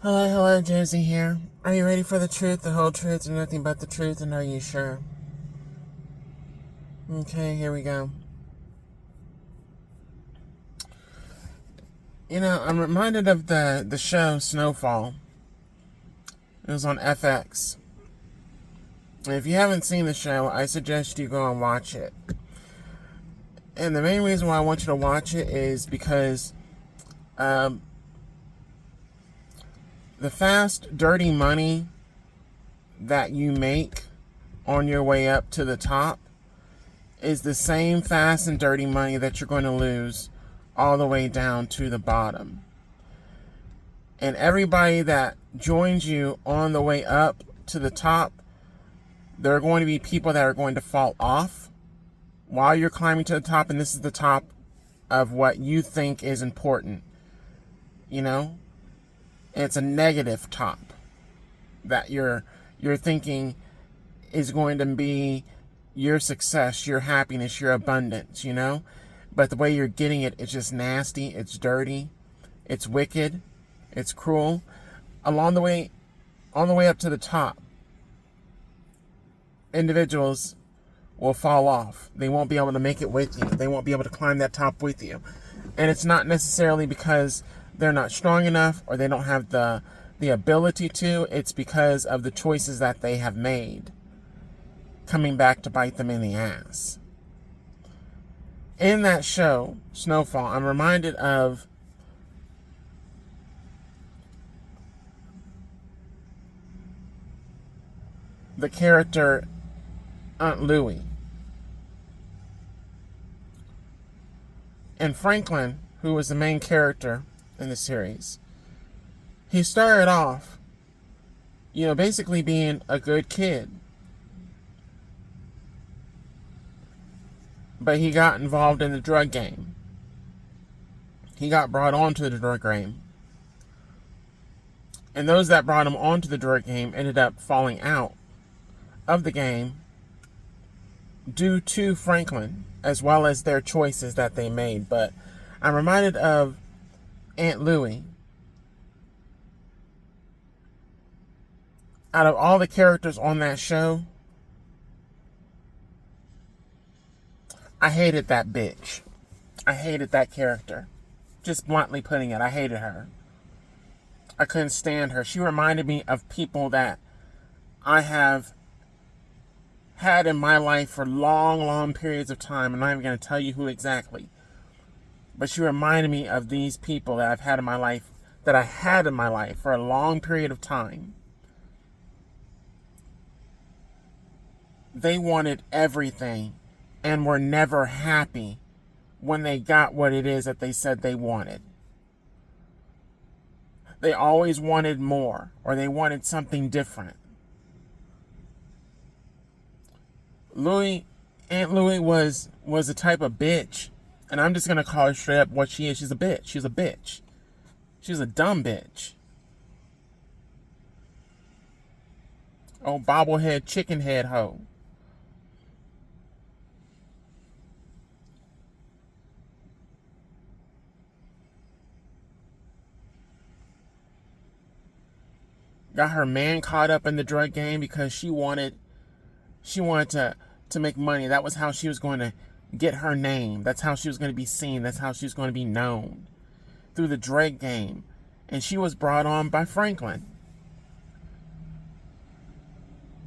Hello, Josie here. Are you ready for the truth, the whole truth, and nothing but the truth, and are you sure? Okay, here we go. I'm reminded of the show Snowfall. It was on FX. And if you haven't seen the show, I suggest you go and watch it. And the main reason why I want you to watch it is because the fast, dirty money that you make on your way up to the top is the same fast and dirty money that you're going to lose all the way down to the bottom. And everybody that joins you on the way up to the top, there are going to be people that are going to fall off while you're climbing to the top, and this is the top of what you think is important. And it's a negative top that you're thinking is going to be your success, your happiness, your abundance, But the way you're getting it, it's just nasty, it's dirty, it's wicked, it's cruel. On the way up to the top, individuals will fall off. They won't be able to make it with you. They won't be able to climb that top with you. And it's not necessarily because they're not strong enough or they don't have the ability to. It's because of the choices that they have made coming back to bite them in the ass. In that show, Snowfall, I'm reminded of the character Aunt Louie. And Franklin, who was the main character in the series, he started off, basically being a good kid. But he got involved in the drug game. He got brought onto the drug game. And those that brought him onto the drug game ended up falling out of the game due to Franklin, as well as their choices that they made. But I'm reminded of Aunt Louie. Out of all the characters on that show, I hated that bitch. I hated that character. Just bluntly putting it, I hated her. I couldn't stand her. She reminded me of people that I have had in my life for long, long periods of time. I'm not even going to tell you who exactly. But she reminded me of these people that I had in my life for a long period of time. They wanted everything and were never happy when they got what it is that they said they wanted. They always wanted more, or they wanted something different. Aunt Louie was a type of bitch, and I'm just going to call her straight up what she is. She's a bitch. She's a bitch. She's a dumb bitch. Oh, bobblehead, chicken head hoe. Got her man caught up in the drug game because she wanted to make money. That was how she was going to get her name. That's how she was going to be seen. That's how she was going to be known, through the drug game. And she was brought on by Franklin.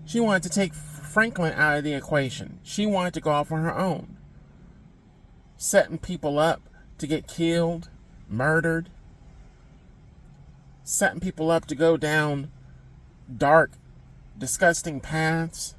She wanted to take Franklin out of the equation. She wanted to go off on her own, setting people up to get killed, murdered, setting people up to go down dark, disgusting paths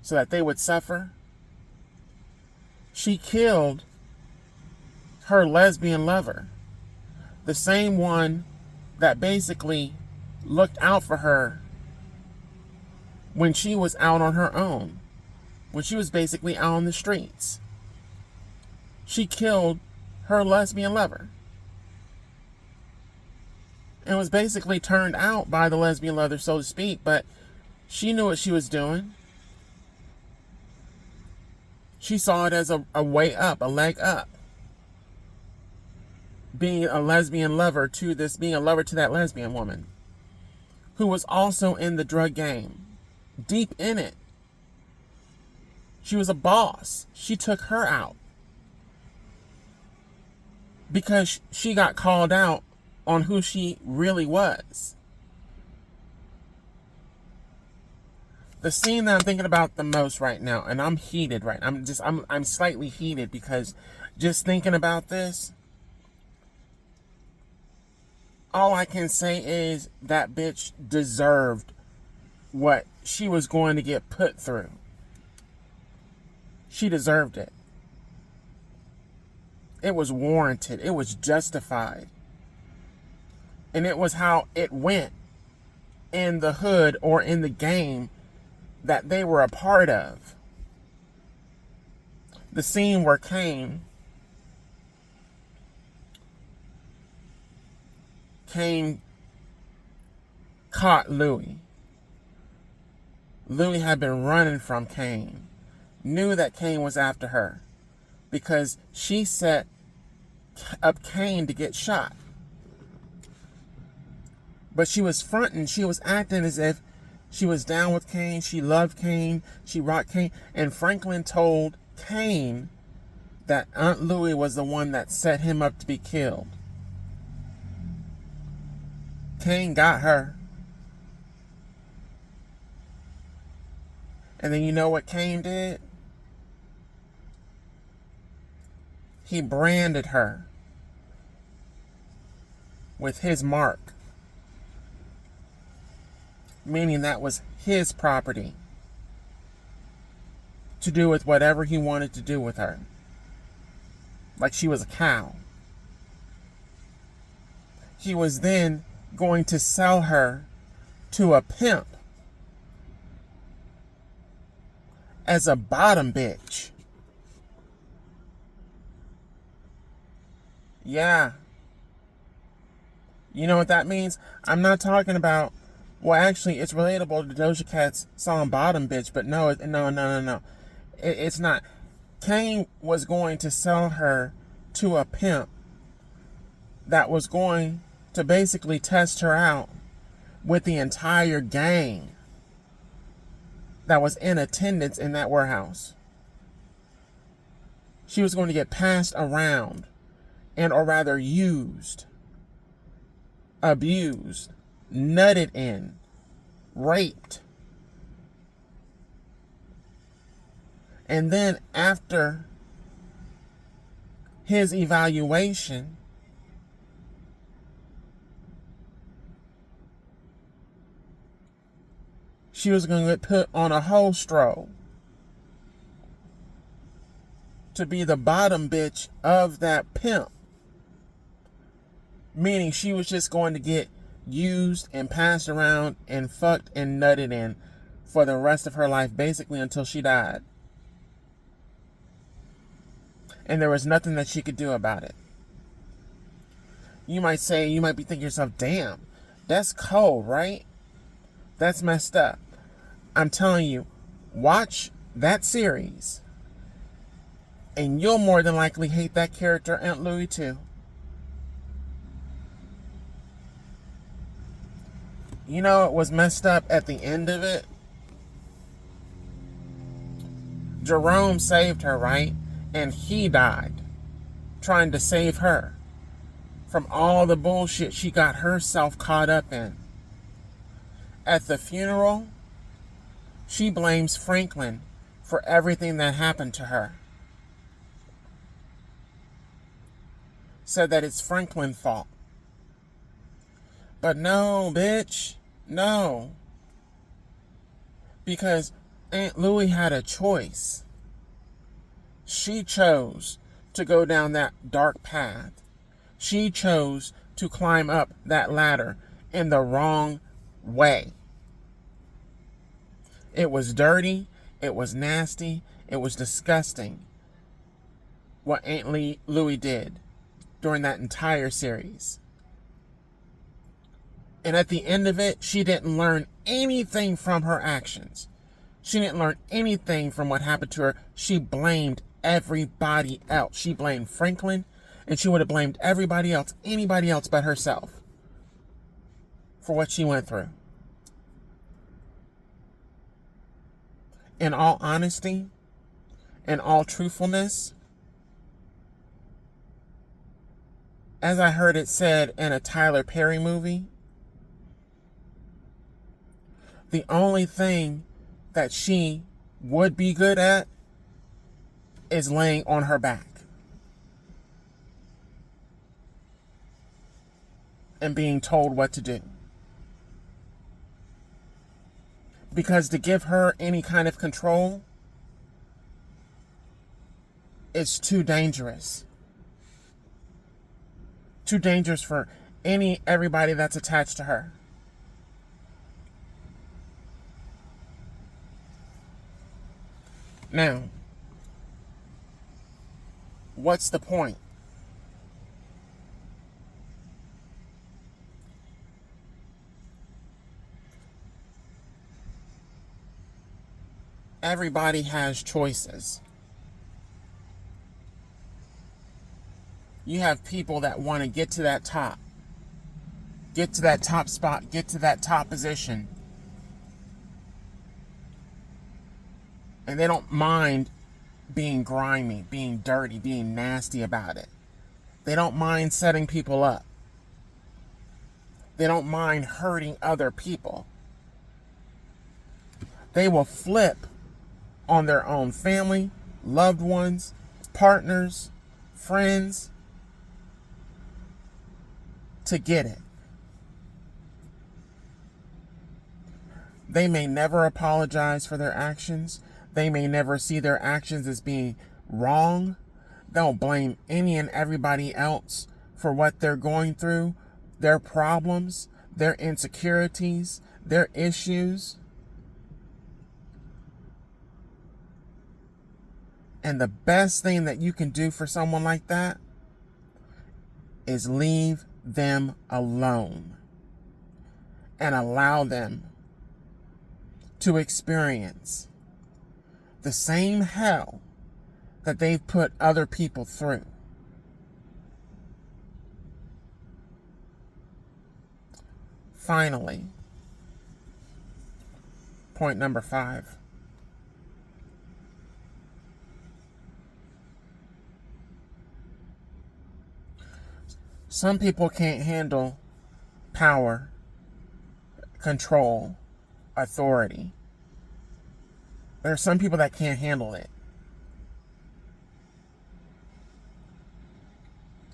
so that they would suffer. She killed her lesbian lover, the same one that basically looked out for her when she was out on her own, when she was basically out on the streets. She killed her lesbian lover and was basically turned out by the lesbian lover, so to speak, but she knew what she was doing. She saw it as a way up, a leg up. being a lesbian lover to this, being a lover to that lesbian woman who was also in the drug game, deep in it. She was a boss. She took her out because she got called out on who she really was. The scene that I'm thinking about the most right now, and I'm heated right now. I'm slightly heated because just thinking about this, all I can say is that bitch deserved what she was going to get put through. She deserved it. It was warranted. It was justified. And it was how it went in the hood or in the game that they were a part of. The scene where Cain caught Louie. Louie had been running from Cain. Knew that Cain was after her because she set up Cain to get shot. But she was fronting, she was acting as if she was down with Cain, she loved Cain, she rocked Cain. And Franklin told Cain that Aunt Louie was the one that set him up to be killed. Cain got her. And then you know what Cain did? He branded her with his mark. Meaning that was his property to do with whatever he wanted to do with her. Like she was a cow. He was then going to sell her to a pimp as a bottom bitch. Yeah. You know what that means? I'm not talking about, well, actually, it's relatable to Doja Cat's song Bottom Bitch, but no. It's not. Cain was going to sell her to a pimp that was going to basically test her out with the entire gang that was in attendance in that warehouse. She was going to get passed around, and or rather used, abused, nutted in, raped. And then after his evaluation, she was going to get put on a hoe stroll to be the bottom bitch of that pimp. Meaning she was just going to get used and passed around and fucked and nutted in for the rest of her life, basically until she died. And there was nothing that she could do about it. You might be thinking to yourself, damn, that's cold, right? That's messed up. I'm telling you, watch that series and you'll more than likely hate that character, Aunt Louie, too. You know, it was messed up at the end of it. Jerome saved her, right? And he died trying to save her from all the bullshit she got herself caught up in. At the funeral, she blames Franklin for everything that happened to her. Said that it's Franklin's fault. But no, bitch. No. Because Aunt Louie had a choice. She chose to go down that dark path. She chose to climb up that ladder in the wrong way. It was dirty. It was nasty. It was disgusting what Aunt Louie did during that entire series. And at the end of it, she didn't learn anything from her actions. She didn't learn anything from what happened to her. She blamed everybody else. She blamed Franklin And she would have blamed everybody else, anybody else but herself, for what she went through. In all honesty, in all truthfulness, as I heard it said in a Tyler Perry movie, the only thing that she would be good at is laying on her back and being told what to do. Because to give her any kind of control is too dangerous. Too dangerous for everybody that's attached to her. Now, what's the point? Everybody has choices. You have people that want to get to that top spot, get to that top position. And they don't mind being grimy, being dirty, being nasty about it. They don't mind setting people up. They don't mind hurting other people. They will flip on their own family, loved ones, partners, friends, to get it. They may never apologize for their actions. They may never see their actions as being wrong. They'll blame any and everybody else for what they're going through, their problems, their insecurities, their issues. And the best thing that you can do for someone like that is leave them alone and allow them to experience the same hell that they've put other people through. Finally, point number 5. Some people can't handle power, control, authority. There are some people that can't handle it.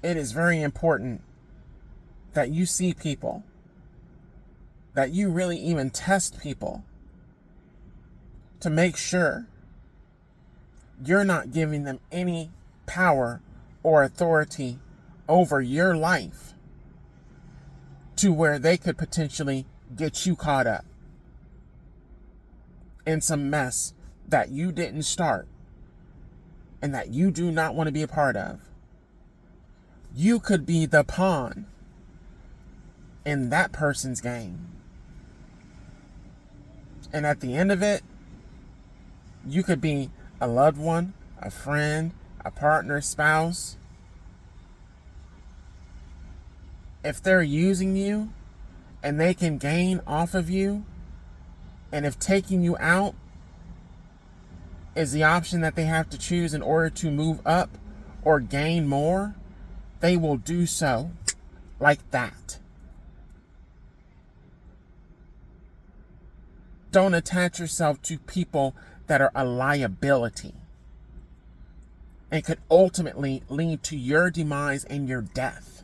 It is very important that you see people, that you really even test people to make sure you're not giving them any power or authority over your life to where they could potentially get you caught up in some mess that you didn't start and that you do not want to be a part of. You could be the pawn in that person's game. And at the end of it, you could be a loved one, a friend, a partner, spouse. If they're using you and they can gain off of you, and if taking you out is the option that they have to choose in order to move up or gain more, they will do so like that. Don't attach yourself to people that are a liability and could ultimately lead to your demise and your death.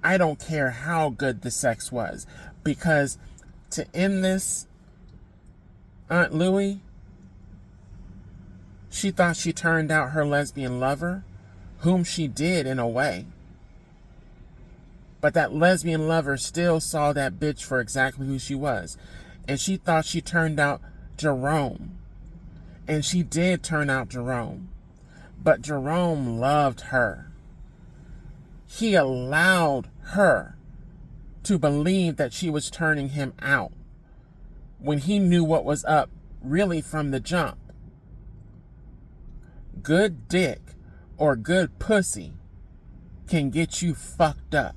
I don't care how good the sex was, because to end this, Aunt Louie, she thought she turned out her lesbian lover, whom she did in a way. But that lesbian lover still saw that bitch for exactly who she was. And she thought she turned out Jerome. And she did turn out Jerome. But Jerome loved her. He allowed her to believe that she was turning him out when he knew what was up really from the jump. Good dick or good pussy can get you fucked up.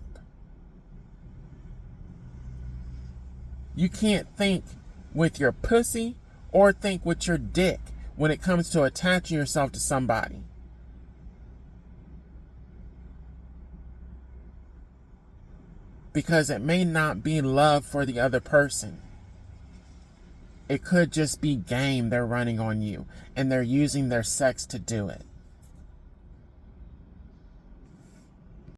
You can't think with your pussy or think with your dick when it comes to attaching yourself to somebody. Because it may not be love for the other person. It could just be game they're running on you, and they're using their sex to do it.